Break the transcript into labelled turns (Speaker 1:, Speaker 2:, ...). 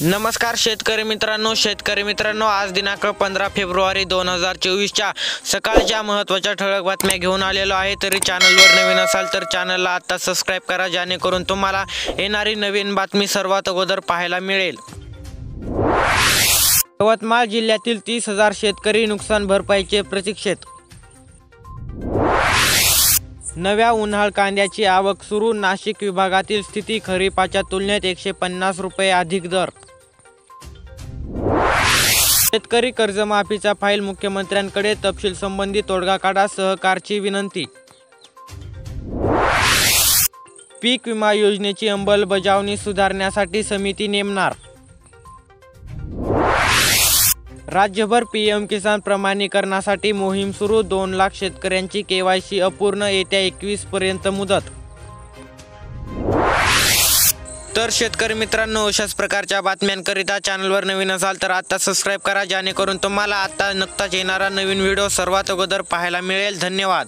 Speaker 1: नमस्कार शेतकरी मित्रांनो, आज दिनांक 15 फेब्रुवारी 2024च्या सकाळच्या महत्त्वाच्या ठळक बातम्या घेऊन आलेलो आहे। तरी चॅनलवर नवीन असाल तर चॅनलला आता सबस्क्राइब करा, जेणेकरून तुम्हाला येणारी नवीन बातमी सर्वात अगोदर पाहायला मिळेल। यवतमाळ जिल्ह्यातील 30,000 शेतकरी नुकसान भरपाईचे प्रतीक्षेत। नव्या उन्हाळ कांद्याची आवक सुरू, नाशिक विभागातील स्थिती खरीपाच्या तुलनेत 150 रुपये अधिक दर। शेतकरी कर्जमाफीचा फाईल मुख्यमंत्र्यांकडे, तपशील संबंधी तोडगा काढा, सहकारची विनंती। पीक विमा योजनेची अंमलबजावणी सुधारण्यासाठी समिती नेमणार। राज्यभर पीएम किसान प्रमाणीकरणासाठी मोहीम सुरू, 2 लाख शेतकऱ्यांची केवायसी अपूर्ण, येत्या 21 पर्यंत मुदत। तर शेतकरी मित्रांनो, अशाच प्रकारच्या बातम्यांकरिता चॅनलवर नवीन असाल तर आता सबस्क्राइब करा, जेणेकरून तुम्हाला आता नुकताच येणारा नवीन व्हिडिओ सर्वात अगोदर पाहायला मिळेल। धन्यवाद।